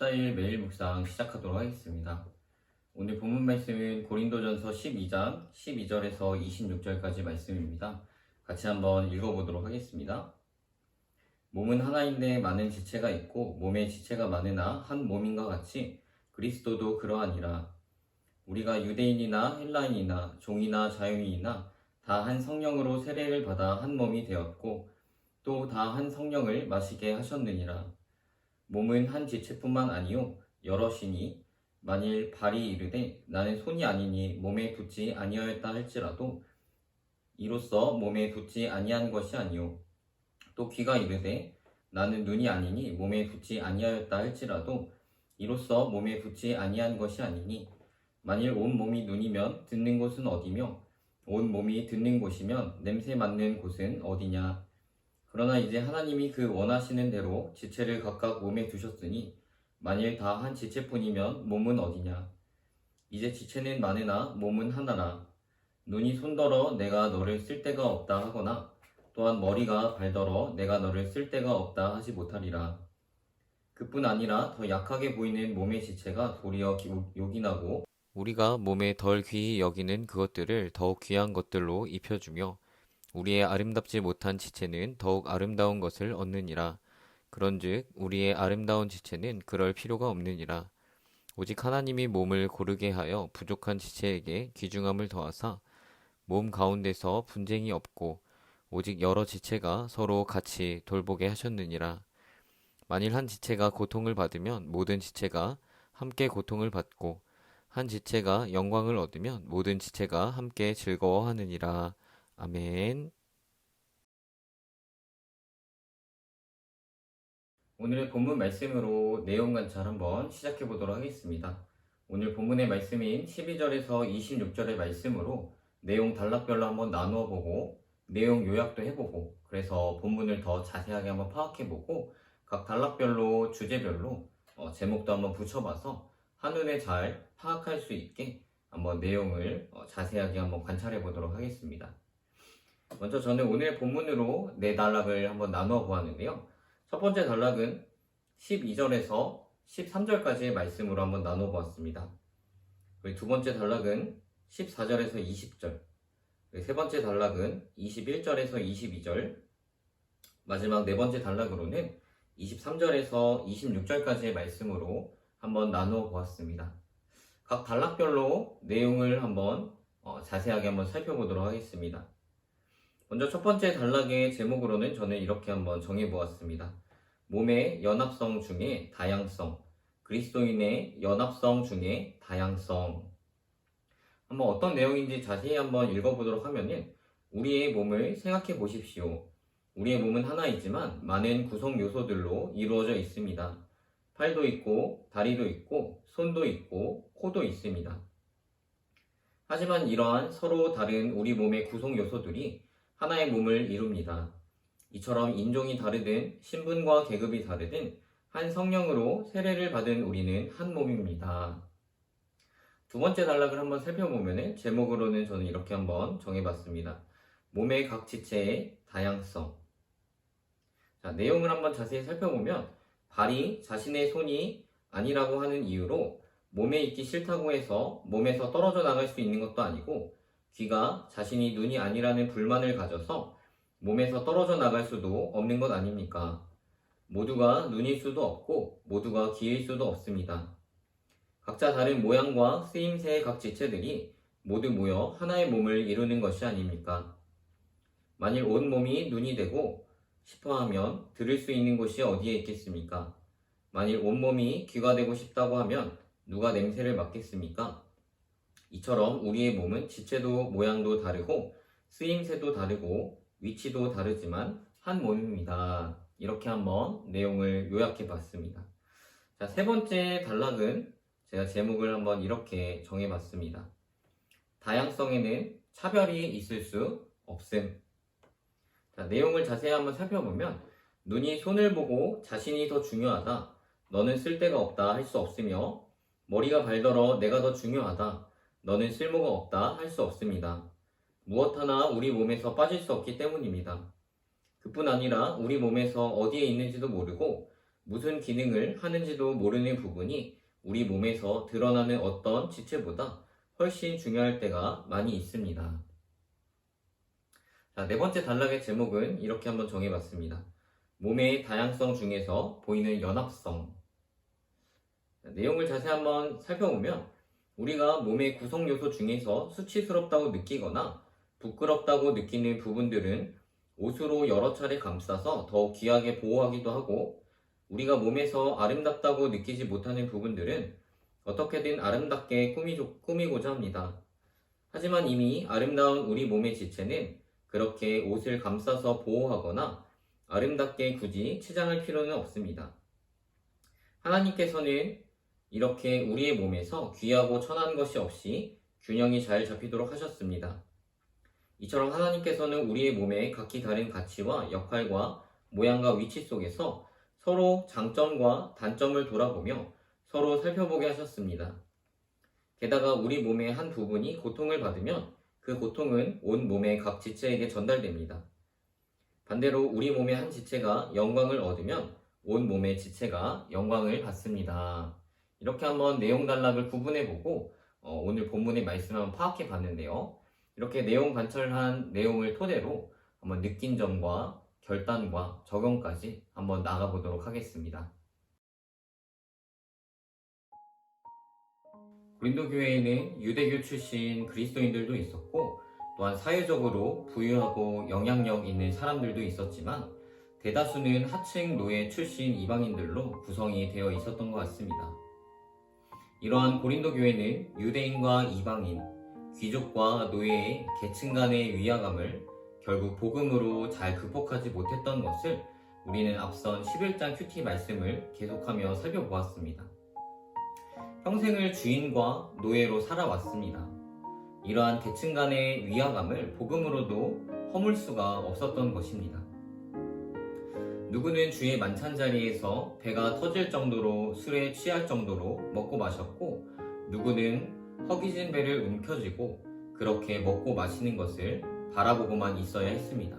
14일 매일 묵상 시작하도록 하겠습니다. 오늘 본문 말씀은 고린도전서 12장 12절에서 26절까지 말씀입니다. 같이 한번 읽어보도록 하겠습니다. 몸은 하나인데 많은 지체가 있고 몸에 지체가 많으나 한 몸인과 같이 그리스도도 그러하니라. 우리가 유대인이나 헬라인이나 종이나 자유인이나 다 한 성령으로 세례를 받아 한 몸이 되었고 또 다 한 성령을 마시게 하셨느니라. 몸은 한 지체뿐만 아니요 여럿이니 만일 발이 이르되 나는 손이 아니니 몸에 붙지 아니하였다 할지라도 이로써 몸에 붙지 아니한 것이 아니요 또 귀가 이르되 나는 눈이 아니니 몸에 붙지 아니하였다 할지라도 이로써 몸에 붙지 아니한 것이 아니니 만일 온 몸이 눈이면 듣는 곳은 어디며 온 몸이 듣는 곳이면 냄새 맡는 곳은 어디냐. 그러나 이제 하나님이 그 원하시는 대로 지체를 각각 몸에 두셨으니 만일 다 한 지체뿐이면 몸은 어디냐. 이제 지체는 많으나 몸은 하나라. 눈이 손더러 내가 너를 쓸 데가 없다 하거나 또한 머리가 발더러 내가 너를 쓸 데가 없다 하지 못하리라. 그뿐 아니라 더 약하게 보이는 몸의 지체가 도리어 요긴하고 우리가 몸에 덜 귀히 여기는 그것들을 더욱 귀한 것들로 입혀주며 우리의 아름답지 못한 지체는 더욱 아름다운 것을 얻느니라. 그런즉 우리의 아름다운 지체는 그럴 필요가 없느니라. 오직 하나님이 몸을 고르게 하여 부족한 지체에게 귀중함을 더하사 몸 가운데서 분쟁이 없고 오직 여러 지체가 서로 같이 돌보게 하셨느니라. 만일 한 지체가 고통을 받으면 모든 지체가 함께 고통을 받고 한 지체가 영광을 얻으면 모든 지체가 함께 즐거워하느니라. 아멘. 오늘의 본문 말씀으로 내용 관찰 한번 시작해 보도록 하겠습니다. 오늘 본문의 말씀인 12절에서 26절의 말씀으로 내용 단락별로 한번 나누어 보고 내용 요약도 해보고 그래서 본문을 더 자세하게 한번 파악해 보고 각 단락별로 주제별로 제목도 한번 붙여봐서 한눈에 잘 파악할 수 있게 한번 내용을 자세하게 한번 관찰해 보도록 하겠습니다. 먼저 저는 오늘 본문으로 네 단락을 한번 나누어 보았는데요. 첫 번째 단락은 12절에서 13절까지의 말씀으로 한번 나누어 보았습니다. 두 번째 단락은 14절에서 20절, 세 번째 단락은 21절에서 22절, 마지막 네 번째 단락으로는 23절에서 26절까지의 말씀으로 한번 나누어 보았습니다. 각 단락별로 내용을 한번 자세하게 한번 살펴보도록 하겠습니다. 먼저 첫 번째 단락의 제목으로는 저는 이렇게 한번 정해보았습니다. 몸의 연합성 중에 다양성, 그리스도인의 연합성 중에 다양성. 한번 어떤 내용인지 자세히 한번 읽어보도록 하면은 우리의 몸을 생각해 보십시오. 우리의 몸은 하나이지만 많은 구성 요소들로 이루어져 있습니다. 팔도 있고, 다리도 있고, 손도 있고, 코도 있습니다. 하지만 이러한 서로 다른 우리 몸의 구성 요소들이 하나의 몸을 이룹니다. 이처럼 인종이 다르든 신분과 계급이 다르든 한 성령으로 세례를 받은 우리는 한 몸입니다. 두 번째 단락을 한번 살펴보면 제목으로는 저는 이렇게 한번 정해봤습니다. 몸의 각 지체의 다양성. 자, 내용을 한번 자세히 살펴보면 발이 자신의 손이 아니라고 하는 이유로 몸에 있기 싫다고 해서 몸에서 떨어져 나갈 수 있는 것도 아니고 귀가 자신이 눈이 아니라는 불만을 가져서 몸에서 떨어져 나갈 수도 없는 것 아닙니까? 모두가 눈일 수도 없고 모두가 귀일 수도 없습니다. 각자 다른 모양과 쓰임새의 각 지체들이 모두 모여 하나의 몸을 이루는 것이 아닙니까? 만일 온 몸이 눈이 되고 싶어하면 들을 수 있는 곳이 어디에 있겠습니까? 만일 온몸이 귀가 되고 싶다고 하면 누가 냄새를 맡겠습니까? 이처럼 우리의 몸은 지체도 모양도 다르고 쓰임새도 다르고 위치도 다르지만 한 몸입니다. 이렇게 한번 내용을 요약해 봤습니다. 자, 세 번째 단락은 제가 제목을 한번 이렇게 정해 봤습니다. 다양성에는 차별이 있을 수 없음. 자, 내용을 자세히 한번 살펴보면 눈이 손을 보고 자신이 더 중요하다, 너는 쓸데가 없다 할 수 없으며 머리가 발더러 내가 더 중요하다, 너는 쓸모가 없다 할 수 없습니다. 무엇 하나 우리 몸에서 빠질 수 없기 때문입니다. 그뿐 아니라 우리 몸에서 어디에 있는지도 모르고 무슨 기능을 하는지도 모르는 부분이 우리 몸에서 드러나는 어떤 지체보다 훨씬 중요할 때가 많이 있습니다. 자, 네 번째 단락의 제목은 이렇게 한번 정해봤습니다. 몸의 다양성 중에서 보이는 연합성. 자, 내용을 자세히 한번 살펴보면 우리가 몸의 구성 요소 중에서 수치스럽다고 느끼거나 부끄럽다고 느끼는 부분들은 옷으로 여러 차례 감싸서 더욱 귀하게 보호하기도 하고, 우리가 몸에서 아름답다고 느끼지 못하는 부분들은 어떻게든 아름답게 꾸미고자 합니다. 하지만 이미 아름다운 우리 몸의 지체는 그렇게 옷을 감싸서 보호하거나 아름답게 굳이 치장할 필요는 없습니다. 하나님께서는 이렇게 우리의 몸에서 귀하고 천한 것이 없이 균형이 잘 잡히도록 하셨습니다. 이처럼 하나님께서는 우리의 몸에 각기 다른 가치와 역할과 모양과 위치 속에서 서로 장점과 단점을 돌아보며 서로 살펴보게 하셨습니다. 게다가 우리 몸의 한 부분이 고통을 받으면 그 고통은 온 몸의 각 지체에게 전달됩니다. 반대로 우리 몸의 한 지체가 영광을 얻으면 온 몸의 지체가 영광을 받습니다. 이렇게 한번 내용 단락을 구분해보고 오늘 본문의 말씀을 한번 파악해 봤는데요. 이렇게 내용 관찰한 내용을 토대로 한번 느낀 점과 결단과 적용까지 한번 나가보도록 하겠습니다. 고린도 교회에는 유대교 출신 그리스도인들도 있었고, 또한 사회적으로 부유하고 영향력 있는 사람들도 있었지만 대다수는 하층 노예 출신 이방인들로 구성이 되어 있었던 것 같습니다. 이러한 고린도 교회는 유대인과 이방인, 귀족과 노예의 계층 간의 위화감을 결국 복음으로 잘 극복하지 못했던 것을 우리는 앞선 11장 큐티 말씀을 계속하며 살펴보았습니다. 평생을 주인과 노예로 살아왔습니다. 이러한 계층 간의 위화감을 복음으로도 허물 수가 없었던 것입니다. 누구는 주의 만찬 자리에서 배가 터질 정도로 술에 취할 정도로 먹고 마셨고, 누구는 허기진 배를 움켜쥐고 그렇게 먹고 마시는 것을 바라보고만 있어야 했습니다.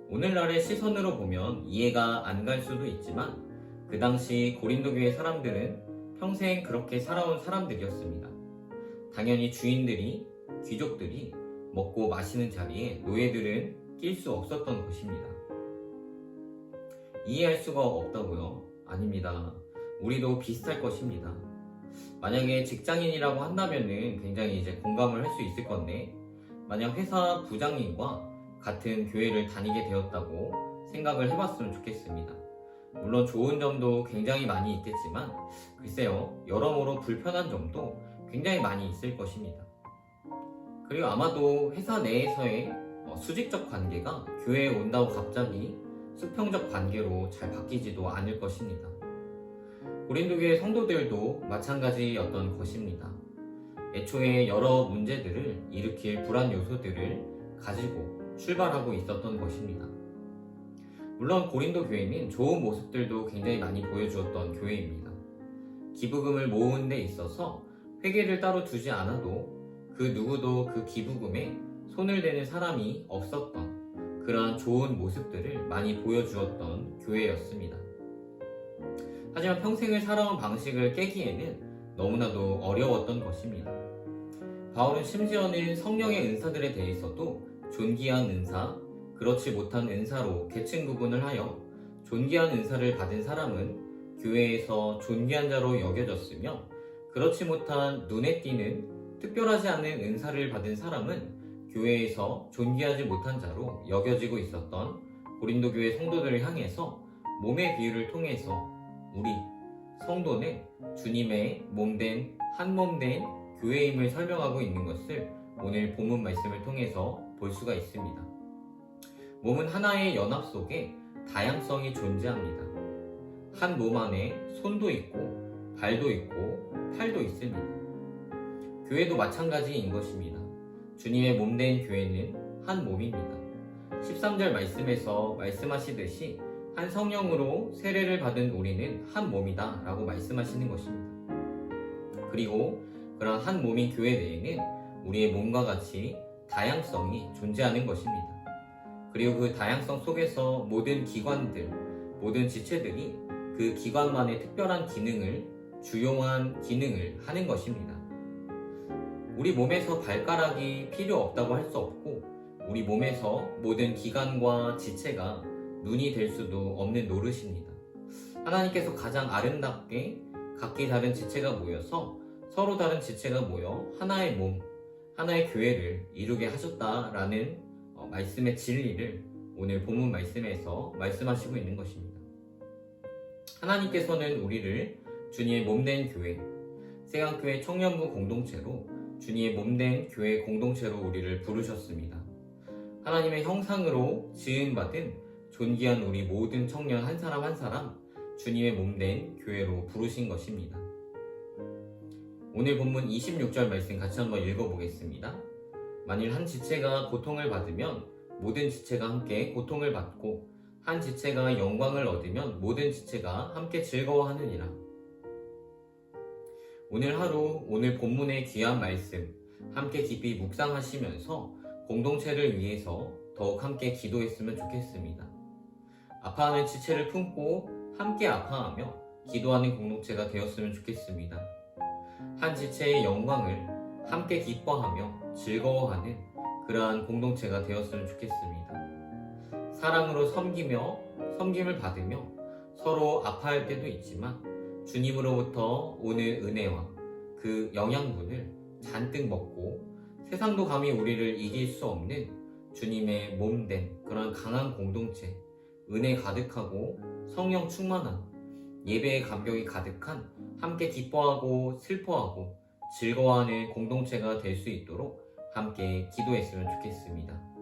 오늘날의 시선으로 보면 이해가 안 갈 수도 있지만 그 당시 고린도 교회 사람들은 평생 그렇게 살아온 사람들이었습니다. 당연히 주인들이, 귀족들이 먹고 마시는 자리에 노예들은 낄 수 없었던 것입니다. 이해할 수가 없다고요? 아닙니다. 우리도 비슷할 것입니다. 만약에 직장인이라고 한다면은 굉장히 이제 공감을 할 수 있을 건데, 만약 회사 부장님과 같은 교회를 다니게 되었다고 생각을 해봤으면 좋겠습니다. 물론 좋은 점도 굉장히 많이 있겠지만 글쎄요, 여러모로 불편한 점도 굉장히 많이 있을 것입니다. 그리고 아마도 회사 내에서의 수직적 관계가 교회에 온다고 갑자기 수평적 관계로 잘 바뀌지도 않을 것입니다. 고린도교회 성도들도 마찬가지였던 것입니다. 애초에 여러 문제들을 일으킬 불안 요소들을 가지고 출발하고 있었던 것입니다. 물론 고린도 교회는 좋은 모습들도 굉장히 많이 보여주었던 교회입니다. 기부금을 모으는 데 있어서 회계를 따로 두지 않아도 그 누구도 그 기부금에 손을 대는 사람이 없었던 그러한 좋은 모습들을 많이 보여주었던 교회였습니다. 하지만 평생을 살아온 방식을 깨기에는 너무나도 어려웠던 것입니다. 바울은 심지어는 성령의 은사들에 대해서도 존귀한 은사, 그렇지 못한 은사로 계층 구분을 하여 존귀한 은사를 받은 사람은 교회에서 존귀한 자로 여겨졌으며, 그렇지 못한 눈에 띄는 특별하지 않은 은사를 받은 사람은 교회에서 존귀하지 못한 자로 여겨지고 있었던 고린도 교회 성도들을 향해서 몸의 비유를 통해서 우리 성도는 주님의 몸된 한 몸된 교회임을 설명하고 있는 것을 오늘 본문 말씀을 통해서 볼 수가 있습니다. 몸은 하나의 연합 속에 다양성이 존재합니다. 한 몸 안에 손도 있고 발도 있고 팔도 있습니다. 교회도 마찬가지인 것입니다. 주님의 몸된 교회는 한 몸입니다. 13절 말씀에서 말씀하시듯이 한 성령으로 세례를 받은 우리는 한 몸이다 라고 말씀하시는 것입니다. 그리고 그런 한 몸인 교회 내에는 우리의 몸과 같이 다양성이 존재하는 것입니다. 그리고 그 다양성 속에서 모든 기관들, 모든 지체들이 그 기관만의 특별한 기능을, 주요한 기능을 하는 것입니다. 우리 몸에서 발가락이 필요 없다고 할 수 없고, 우리 몸에서 모든 기관과 지체가 눈이 될 수도 없는 노릇입니다. 하나님께서 가장 아름답게 각기 다른 지체가 모여서 서로 다른 지체가 모여 하나의 몸, 하나의 교회를 이루게 하셨다라는 말씀의 진리를 오늘 본문 말씀에서 말씀하시고 있는 것입니다. 하나님께서는 우리를 주님의 몸된 교회, 세강교회 청년부 공동체로 주님의 몸된 교회 공동체로 우리를 부르셨습니다. 하나님의 형상으로 지음받은 존귀한 우리 모든 청년 한 사람 한 사람 주님의 몸된 교회로 부르신 것입니다. 오늘 본문 26절 말씀 같이 한번 읽어보겠습니다. 만일 한 지체가 고통을 받으면 모든 지체가 함께 고통을 받고 한 지체가 영광을 얻으면 모든 지체가 함께 즐거워하느니라. 오늘 하루 오늘 본문의 귀한 말씀 함께 깊이 묵상하시면서 공동체를 위해서 더욱 함께 기도했으면 좋겠습니다. 아파하는 지체를 품고 함께 아파하며 기도하는 공동체가 되었으면 좋겠습니다. 한 지체의 영광을 함께 기뻐하며 즐거워하는 그러한 공동체가 되었으면 좋겠습니다. 사랑으로 섬기며 섬김을 받으며 서로 아파할 때도 있지만 주님으로부터 오는 은혜와 그 영양분을 잔뜩 먹고 세상도 감히 우리를 이길 수 없는 주님의 몸된 그런 강한 공동체, 은혜 가득하고 성령 충만한 예배의 감격이 가득한 함께 기뻐하고 슬퍼하고 즐거워하는 공동체가 될 수 있도록 함께 기도했으면 좋겠습니다.